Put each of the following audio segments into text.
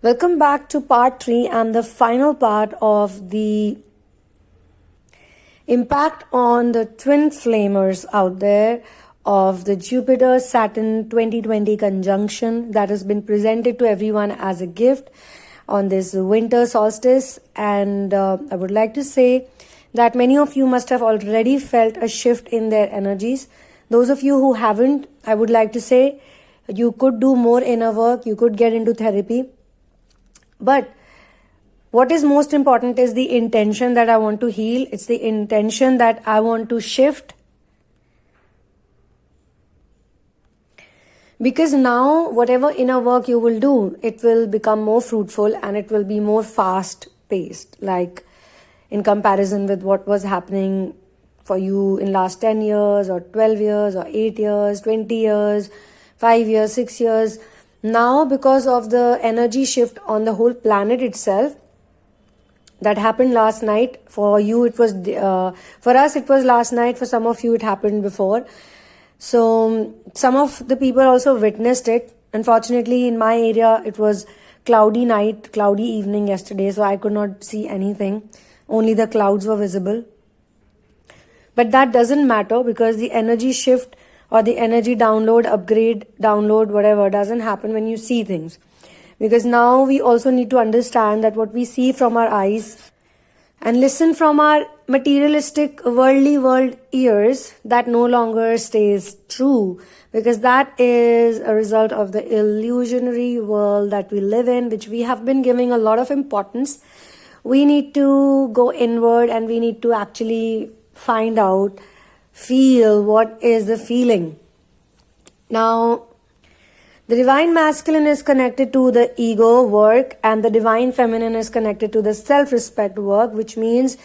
Welcome back to part 3 and the final part of the impact on the twin flamers out there of the Jupiter-Saturn 2020 conjunction that has been presented to everyone as a gift on this winter solstice. And I would like to say that many of you must have already felt a shift in their energies. Those of you who haven't, I would like to say you could do more inner work, you could get into therapy. But what is most important is the intention that I want to heal. It's the intention that I want to shift. Because now, whatever inner work you will do, it will become more fruitful and it will be more fast-paced. Like in comparison with what was happening for you in last 10 years or 12 years or 8 years, 20 years, 5 years, 6 years. Now, because of the energy shift on the whole planet itself, that happened last night. For you, it was, for us, it was last night. For some of you, it happened before. So, some of the people also witnessed it. Unfortunately, in my area, it was cloudy night, cloudy evening yesterday, so I could not see anything. Only the clouds were visible. But that doesn't matter because the energy shift or the energy download, upgrade, download, whatever, doesn't happen when you see things. Because now we also need to understand that what we see from our eyes and listen from our materialistic, worldly world ears, that no longer stays true. Because that is a result of the illusionary world that we live in, which we have been giving a lot of importance. We need to go inward and we need to actually find out, feel what is the feeling. Now, the divine masculine is connected to the ego work and the divine feminine is connected to the self-respect work, which means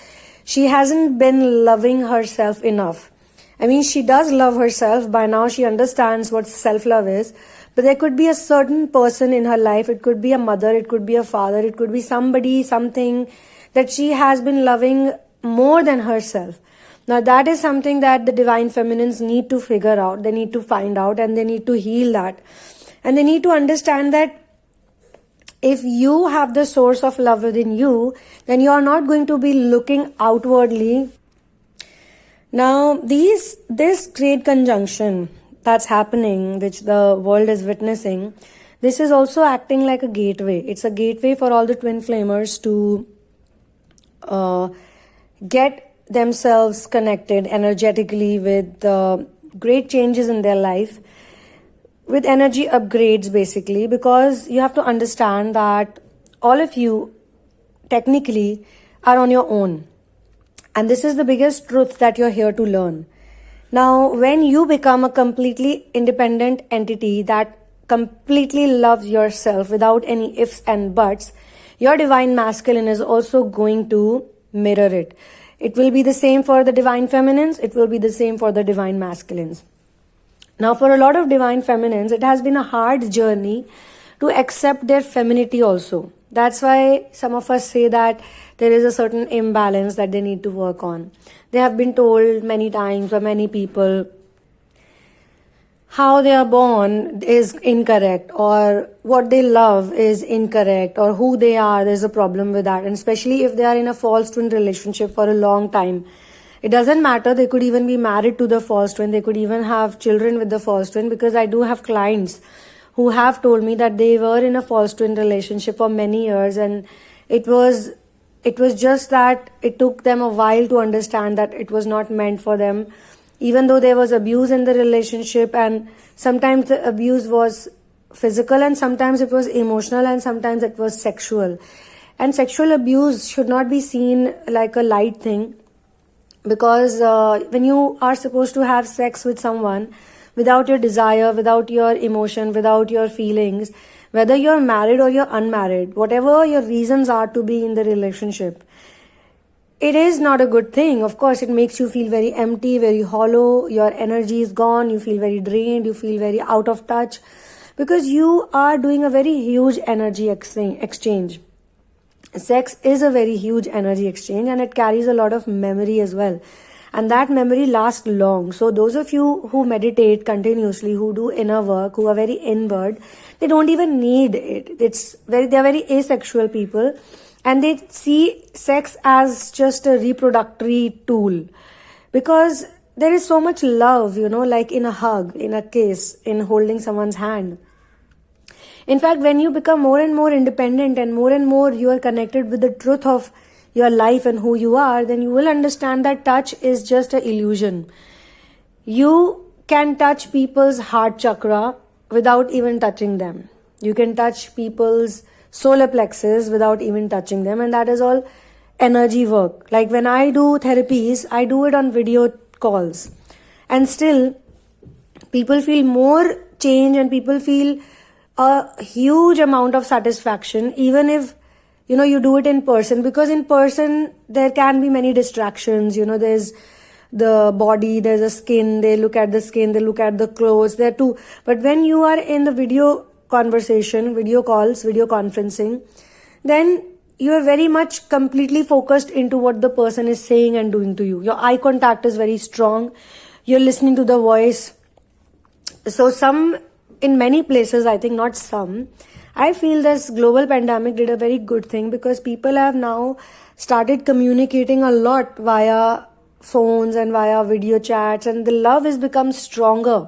she hasn't been loving herself enough. I mean, she does love herself. By now, she understands what self-love is. But there could be a certain person in her life. It could be a mother. It could be a father. It could be somebody, something that she has been loving more than herself. Now, that is something that the divine feminines need to figure out. They need to find out and they need to heal that. And they need to understand that if you have the source of love within you, then you are not going to be looking outwardly. Now, this great conjunction that's happening, which the world is witnessing, this is also acting like a gateway. It's a gateway for all the twin flamers to get themselves connected energetically with great changes in their life, with energy upgrades basically, because you have to understand that all of you technically are on your own. And this is the biggest truth that you're here to learn. Now, when you become a completely independent entity that completely loves yourself without any ifs and buts, your divine masculine is also going to mirror it. It will be the same for the divine feminines. It will be the same for the divine masculines. Now, for a lot of divine feminines, it has been a hard journey to accept their femininity also. That's why some of us say that there is a certain imbalance that they need to work on. They have been told many times by many people how they are born is incorrect, or what they love is incorrect, or who they are, there's a problem with that. And especially if they are in a false twin relationship for a long time. It doesn't matter, they could even be married to the false twin, they could even have children with the false twin, because I do have clients who have told me that they were in a false twin relationship for many years, and it was just that it took them a while to understand that it was not meant for them. Even though there was abuse in the relationship, and sometimes the abuse was physical and sometimes it was emotional and sometimes it was sexual. And sexual abuse should not be seen like a light thing, because when you are supposed to have sex with someone without your desire, without your emotion, without your feelings, whether you're married or you're unmarried, whatever your reasons are to be in the relationship, it is not a good thing. Of course, it makes you feel very empty, very hollow. Your energy is gone. You feel very drained. You feel very out of touch, because you are doing a very huge energy exchange. Sex is a very huge energy exchange and it carries a lot of memory as well. and that memory lasts long. So those of you who meditate continuously, who do inner work, who are very inward, they don't even need it. They are very asexual people, and they see sex as just a reproductory tool, because there is so much love, like in a hug, in a kiss, in holding someone's hand. In fact, when you become more and more independent and more you are connected with the truth of your life and who you are, then you will understand that touch is just an illusion. You can touch people's heart chakra without even touching them. You can touch people's solar plexus without even touching them, and that is all energy work. Like when I do therapies, I do it on video calls, and still people feel more change and people feel a huge amount of satisfaction, even if you do it in person, because in person there can be many distractions. There's the body, there's a skin, they look at the skin, they look at the clothes, there too. But when you are in the video conversation, video calls, video conferencing, then you are very much completely focused into what the person is saying and doing to you. Your eye contact is very strong. You're listening to the voice. So in many places, I think not some, I feel this global pandemic did a very good thing, because people have now started communicating a lot via phones and via video chats, and the love has become stronger.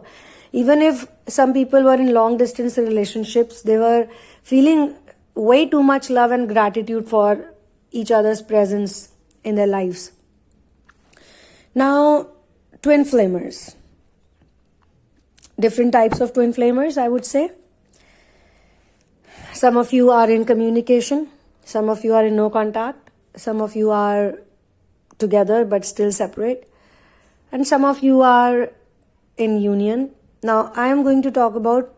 Even if some people were in long distance relationships, they were feeling way too much love and gratitude for each other's presence in their lives. Now, twin flamers. Different types of twin flamers, I would say. Some of you are in communication, some of you are in no contact, some of you are together but still separate, and some of you are in union. Now, I am going to talk about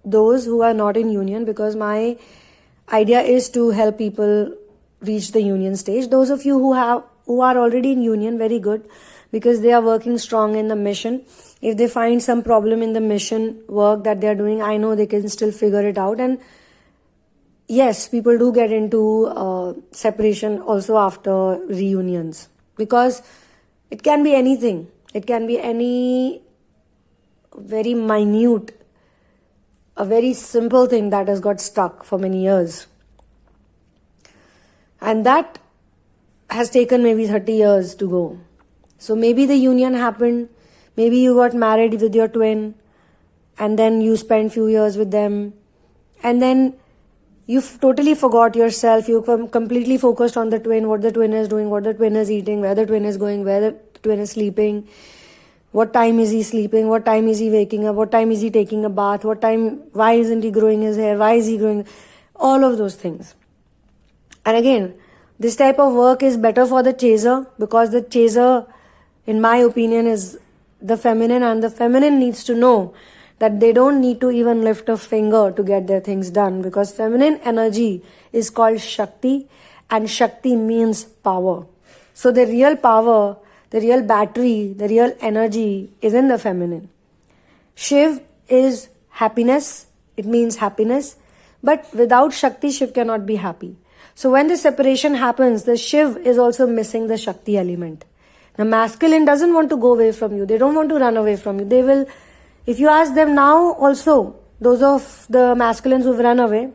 those who are not in union, because my idea is to help people reach the union stage. Those of you who are already in union, very good, because they are working strong in the mission. If they find some problem in the mission work that they are doing, I know they can still figure it out. And yes, people do get into separation also after reunions, because it can be anything. It can be any very minute, a very simple thing that has got stuck for many years. And that has taken maybe 30 years to go. So maybe the union happened, maybe you got married with your twin, and then you spent few years with them, and then you've totally forgot yourself. You completely focused on the twin, what the twin is doing, what the twin is eating, where the twin is going, where the twin is sleeping, what time is he sleeping, what time is he waking up, what time is he taking a bath, why isn't he growing his hair, why is he growing, all of those things. And again, this type of work is better for the chaser, because the chaser, in my opinion, is the feminine, and the feminine needs to know that they don't need to even lift a finger to get their things done, because feminine energy is called Shakti, and Shakti means power. So the real power, the real battery, the real energy is in the feminine. Shiv is happiness, it means happiness, but without Shakti, Shiv cannot be happy. So when the separation happens, the Shiv is also missing the Shakti element. The masculine doesn't want to go away from you. They don't want to run away from you. They will, if you ask them now also, those of the masculines who've run away,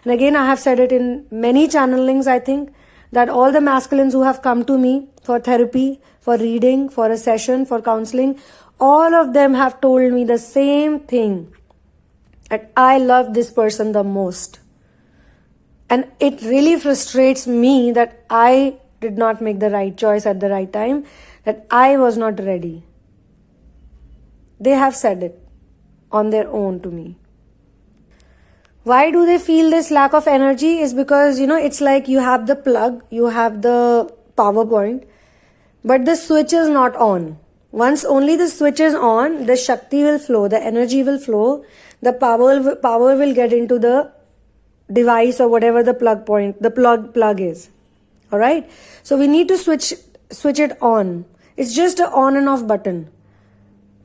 and again I have said it in many channelings, I think, that all the masculines who have come to me for therapy, for reading, for a session, for counseling, all of them have told me the same thing, that I love this person the most. And it really frustrates me that I did not make the right choice at the right time, that I was not ready. They have said it on their own to me. Why do they feel this lack of energy? Is because, it's like you have the plug, you have the power point, but the switch is not on. Once only the switch is on, the Shakti will flow, the energy will flow, the power will get into the device or whatever the plug is. Alright? So we need to switch it on. It's just an on and off button.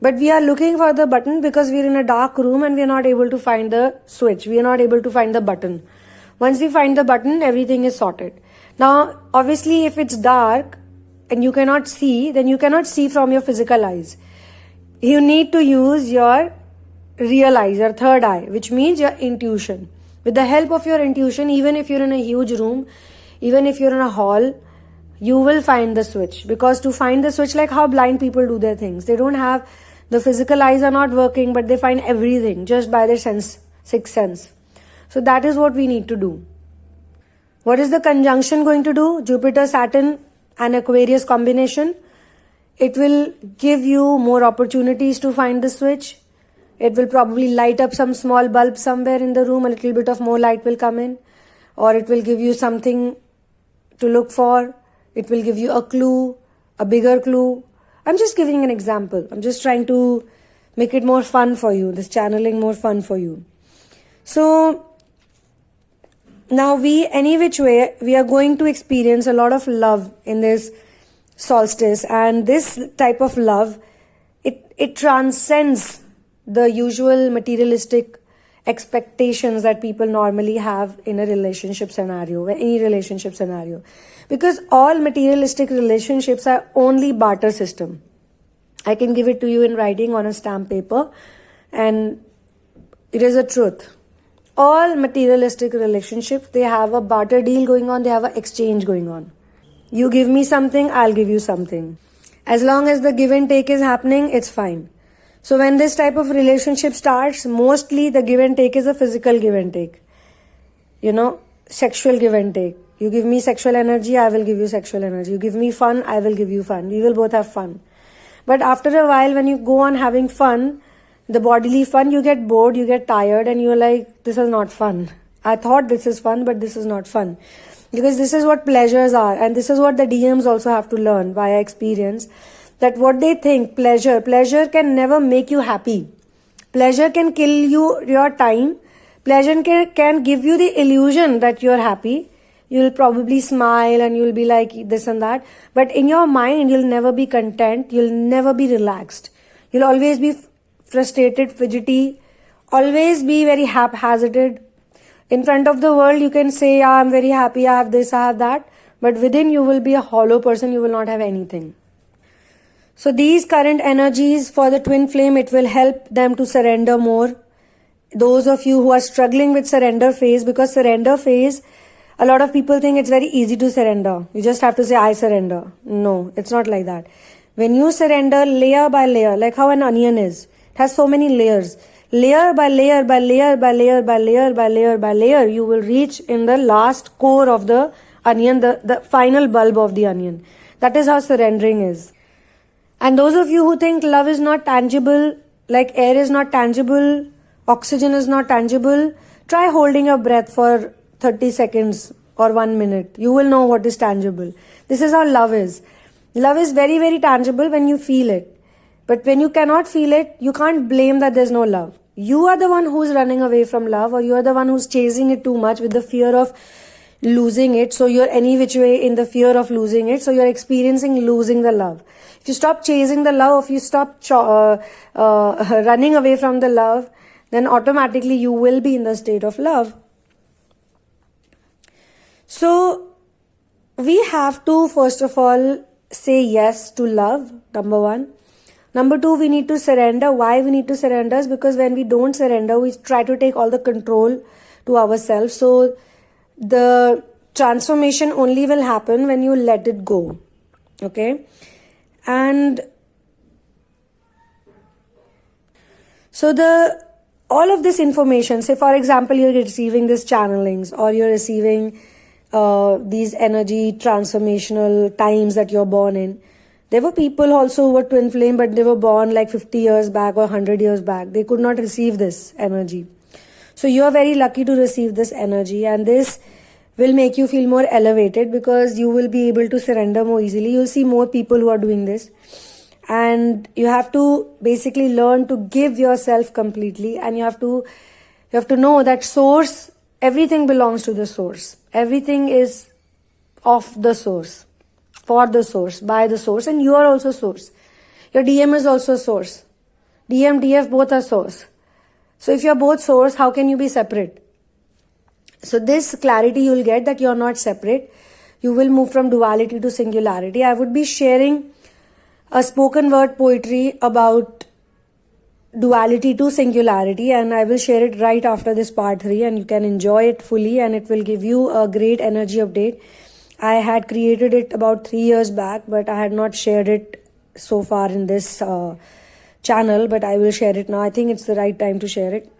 But we are looking for the button because we're in a dark room and we are not able to find the switch. We are not able to find the button. Once we find the button, everything is sorted. Now, obviously, if it's dark, and you cannot see, then you cannot see from your physical eyes. You need to use your real eyes, your third eye, which means your intuition. With the help of your intuition, even if you're in a huge room, even if you're in a hall, you will find the switch. Because to find the switch, like how blind people do their things, they don't have, the physical eyes are not working, but they find everything just by their sixth sense. So that is what we need to do. What is the conjunction going to do? Jupiter, Saturn and Aquarius combination. It will give you more opportunities to find the switch. It will probably light up some small bulb somewhere in the room. A little bit of more light will come in. Or it will give you something to look for. It will give you a clue, a bigger clue. I'm just giving an example. I'm just trying to make it more fun for you. This channeling more fun for you. So now any which way, we are going to experience a lot of love in this solstice. And this type of love, it transcends the usual materialistic expectations that people normally have in a relationship scenario, any relationship scenario. Because all materialistic relationships are only barter system. I can give it to you in writing on a stamp paper, and it is a truth. All materialistic relationships, they have a barter deal going on, they have an exchange going on. You give me something, I'll give you something. As long as the give and take is happening, it's fine. So when this type of relationship starts, mostly the give and take is a physical give and take. Sexual give and take. You give me sexual energy, I will give you sexual energy. You give me fun, I will give you fun. We will both have fun. But after a while, when you go on having fun, the bodily fun, you get bored, you get tired, and you're like, this is not fun. I thought this is fun, but this is not fun. Because this is what pleasures are. And this is what the DMs also have to learn via experience. That what they think, pleasure can never make you happy. Pleasure can kill your time. Pleasure can give you the illusion that you're happy. You'll probably smile and you'll be like this and that. But in your mind, you'll never be content. You'll never be relaxed. You'll always be frustrated, fidgety, always be very haphazarded. In front of the world, you can say, yeah, I'm very happy, I have this, I have that. But within, you will be a hollow person. You will not have anything. So these current energies for the twin flame, it will help them to surrender more. Those of you who are struggling with surrender phase, because surrender phase, a lot of people think it's very easy to surrender. You just have to say, I surrender. No, it's not like that. When you surrender layer by layer, like how an onion is, it has so many layers. Layer by layer by layer by layer by layer by layer by layer, you will reach in the last core of the onion, the final bulb of the onion. That is how surrendering is. And those of you who think love is not tangible, like air is not tangible, oxygen is not tangible, try holding your breath for 30 seconds or 1 minute. You will know what is tangible. This is how love is. Love is very, very tangible when you feel it. But when you cannot feel it, you can't blame that there's no love. You are the one who's running away from love, or you are the one who's chasing it too much with the fear of losing it. So you're any which way in the fear of losing it. So you're experiencing losing the love. If you stop chasing the love, if you stop running away from the love, then automatically you will be in the state of love. So we have to, first of all, say yes to love, number one. Number two, we need to surrender. Why we need to surrender is because when we don't surrender, we try to take all the control to ourselves. So the transformation only will happen when you let it go. Okay? And so all of this information, say for example, you're receiving this channelings, or you're receiving these energy transformational times that you're born in. There were people also who were twin flame, but they were born like 50 years back or 100 years back. They could not receive this energy. So you are very lucky to receive this energy, and this will make you feel more elevated because you will be able to surrender more easily. You'll see more people who are doing this. And you have to basically learn to give yourself completely, and you have to know that source, everything belongs to the source. Everything is of the source, for the source, by the source, and you are also source. Your DM is also source. DM, DF, both are source. So if you're both source, how can you be separate? So this clarity you'll get that you're not separate. you will move from duality to singularity. I would be sharing a spoken word poetry about duality to singularity, and I will share it right after this part 3, and you can enjoy it fully, and it will give you a great energy update. I had created it about 3 years back, but I had not shared it so far in this channel, but I will share it now. I think it's the right time to share it.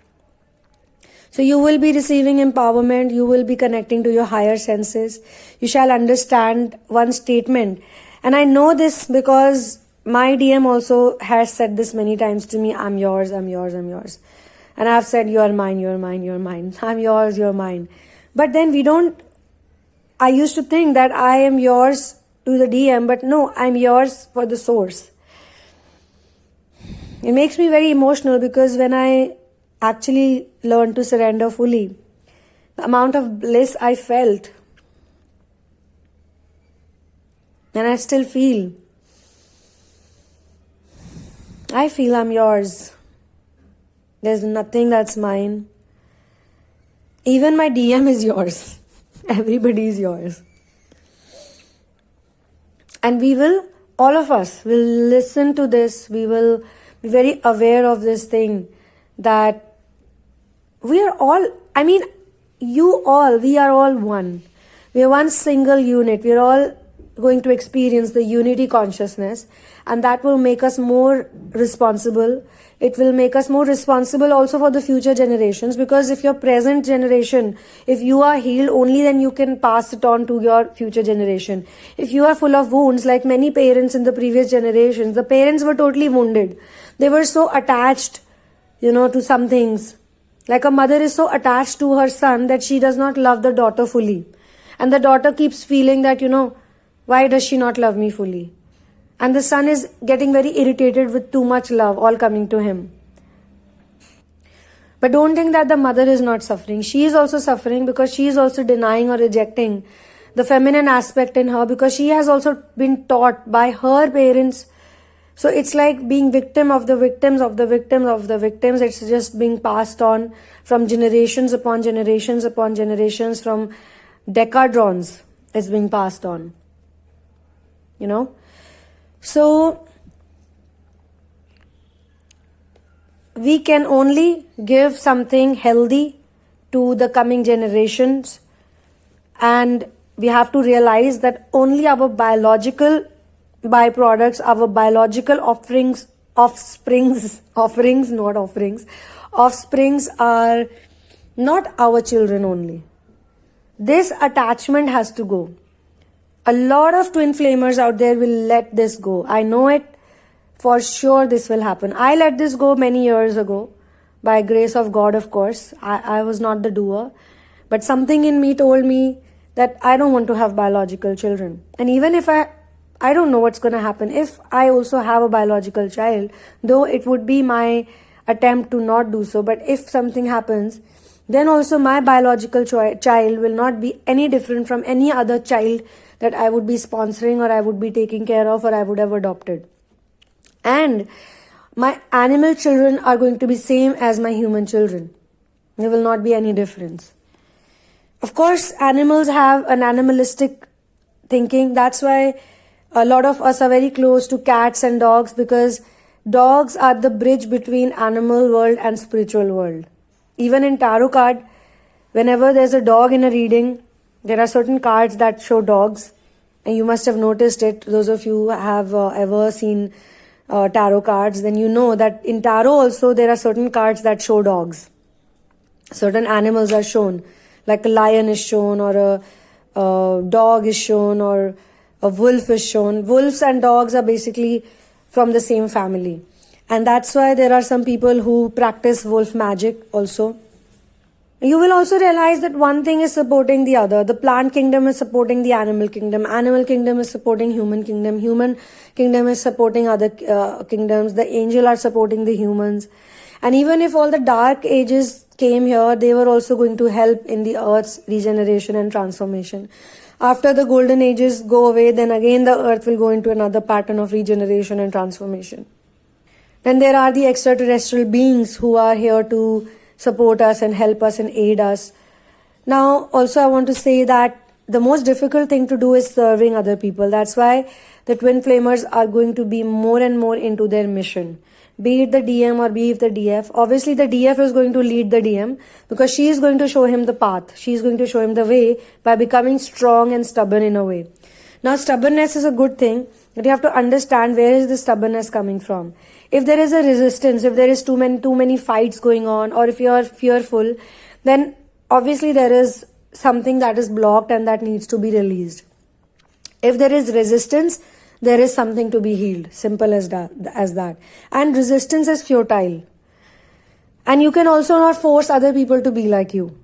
So you will be receiving empowerment, you will be connecting to your higher senses. You shall understand one statement. And I know this because my DM also has said this many times to me, I'm yours, I'm yours, I'm yours. And I've said, you're mine, you're mine, you're mine. I'm yours, you're mine. But then I used to think that I am yours to the DM, but no, I'm yours for the source. It makes me very emotional because when I actually learned to surrender fully, the amount of bliss I felt, and I still feel, I'm yours. There's nothing that's mine. Even my DM is yours. Everybody is yours. And all of us will listen to this. We will be very aware of this thing that we are all one. We are one single unit. We are all going to experience the unity consciousness, and that will make us more responsible. It will make us more responsible also for the future generations, because if your present generation, if you are healed, only then you can pass it on to your future generation. If you are full of wounds, like many parents in the previous generations, the parents were totally wounded. They were so attached, to some things. Like a mother is so attached to her son that she does not love the daughter fully. And the daughter keeps feeling that, why does she not love me fully? And the son is getting very irritated with too much love all coming to him. But don't think that the mother is not suffering. She is also suffering because she is also denying or rejecting the feminine aspect in her, because she has also been taught by her parents. So it's like being victim of the victims of the victims of the victims. It's just being passed on from generations upon generations upon generations, from decadrons. It's being passed on. So we can only give something healthy to the coming generations, and we have to realize that only our biological byproducts, our biological offsprings are not our children only. This attachment has to go. A lot of twin flamers out there will let this go. I know it. For sure this will happen. I let this go many years ago. By grace of God, of course. I was not the doer. But something in me told me that I don't want to have biological children. And even if I don't know what's going to happen. If I also have a biological child, though it would be my attempt to not do so. But if something happens, then also my biological child will not be any different from any other child that I would be sponsoring, or I would be taking care of, or I would have adopted. And my animal children are going to be same as my human children. There will not be any difference. Of course, animals have an animalistic thinking. That's why a lot of us are very close to cats and dogs, because dogs are the bridge between animal world and spiritual world. Even in tarot card, whenever there's a dog in a reading, there are certain cards that show dogs, and you must have noticed it. Those of you who have ever seen tarot cards, then you know that in tarot also there are certain cards that show dogs. Certain animals are shown, like a lion is shown, or a dog is shown, or a wolf is shown. Wolves and dogs are basically from the same family. And that's why there are some people who practice wolf magic also. You will also realize that one thing is supporting the other. The plant kingdom is supporting the animal kingdom. Animal kingdom is supporting human kingdom. Human kingdom is supporting other kingdoms. The angel are supporting the humans. And even if all the dark ages came here, they were also going to help in the earth's regeneration and transformation. After the golden ages go away, then again the earth will go into another pattern of regeneration and transformation. Then there are the extraterrestrial beings who are here to support us and help us and aid us. Now, also I want to say that the most difficult thing to do is serving other people. That's why the twin flamers are going to be more and more into their mission. Be it the DM or be it the DF. Obviously, the DF is going to lead the DM because she is going to show him the path. She is going to show him the way by becoming strong and stubborn in a way. Now, stubbornness is a good thing, but you have to understand where is the stubbornness coming from. If there is a resistance, if there is too many fights going on, or if you are fearful, then obviously there is something that is blocked and that needs to be released. If there is resistance, there is something to be healed. Simple as that. And resistance is futile. And you can also not force other people to be like you.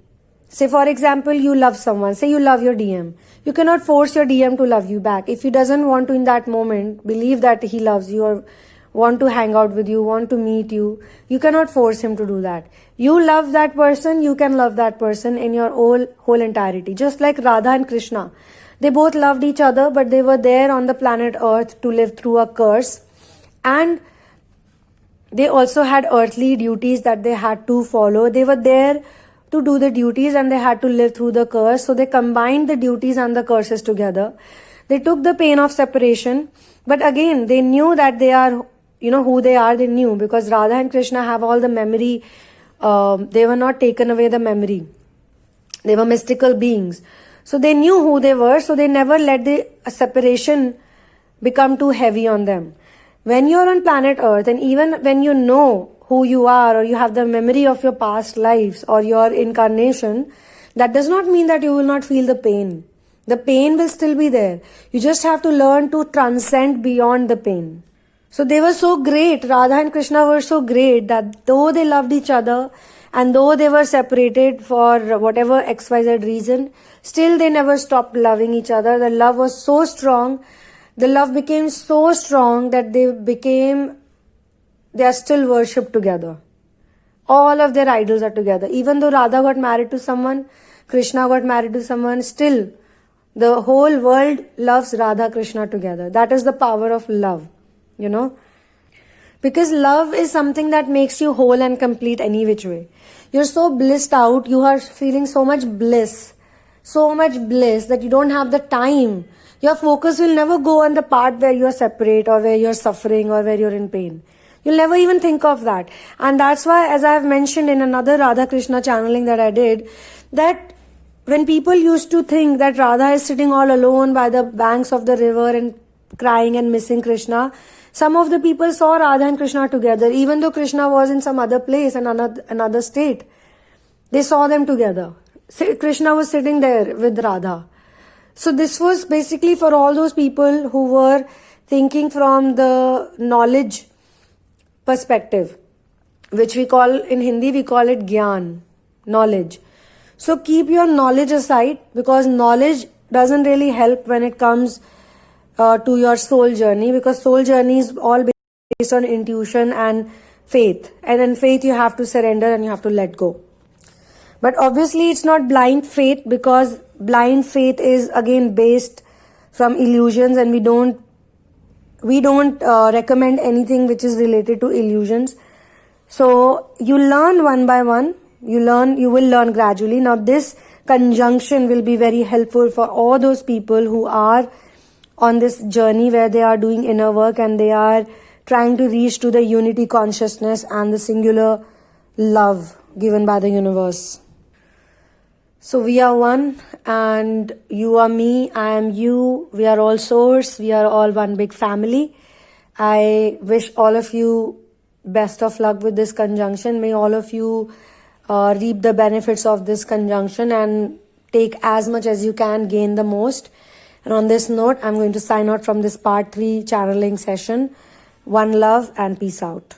Say, for example, you love someone. Say you love your DM. You cannot force your DM to love you back. If he doesn't want to in that moment believe that he loves you or want to hang out with you, want to meet you, you cannot force him to do that. You love that person, you can love that person in your whole entirety. Just like Radha and Krishna. They both loved each other, but they were there on the planet Earth to live through a curse. And they also had earthly duties that they had to follow. They were there to do the duties and they had to live through the curse. So they combined the duties and the curses together. They took the pain of separation. But again, they knew that they are, who they are, they knew. Because Radha and Krishna have all the memory. They were not taken away the memory. They were mystical beings. So they knew who they were, so they never let the separation become too heavy on them. When you're on planet Earth, and even when you know who you are, or you have the memory of your past lives or your incarnation, that does not mean that you will not feel the pain. The pain will still be there. You just have to learn to transcend beyond the pain. So they were so great, Radha and Krishna were so great that though they loved each other, and though they were separated for whatever XYZ reason, still they never stopped loving each other. The love was so strong. The love became so strong that they are still worshipped together. All of their idols are together. Even though Radha got married to someone, Krishna got married to someone, still the whole world loves Radha Krishna together. That is the power of love, Because love is something that makes you whole and complete any which way. You're so blissed out, you are feeling so much bliss that you don't have the time. Your focus will never go on the part where you're separate or where you're suffering or where you're in pain. You'll never even think of that. And that's why, as I have mentioned in another Radha Krishna channeling that I did, that when people used to think that Radha is sitting all alone by the banks of the river and crying and missing Krishna, some of the people saw Radha and Krishna together, even though Krishna was in some other place and another state. They saw them together. Krishna was sitting there with Radha. So this was basically for all those people who were thinking from the knowledge perspective, which we call, in Hindi, we call it Gyan, knowledge. So keep your knowledge aside, because knowledge doesn't really help when it comes to your soul journey, because soul journey is all based on intuition and faith. And in faith you have to surrender and you have to let go. But obviously it's not blind faith, because blind faith is again based from illusions, and we don't recommend anything which is related to illusions. So you learn one by one. You will learn gradually. Now this conjunction will be very helpful for all those people who are on this journey where they are doing inner work and they are trying to reach to the unity consciousness and the singular love given by the universe. So we are one, and you are me, I am you, we are all source, we are all one big family. I wish all of you best of luck with this conjunction. May all of you reap the benefits of this conjunction and take as much as you can, gain the most. And on this note, I'm going to sign out from this part 3 channeling session. One love and peace out.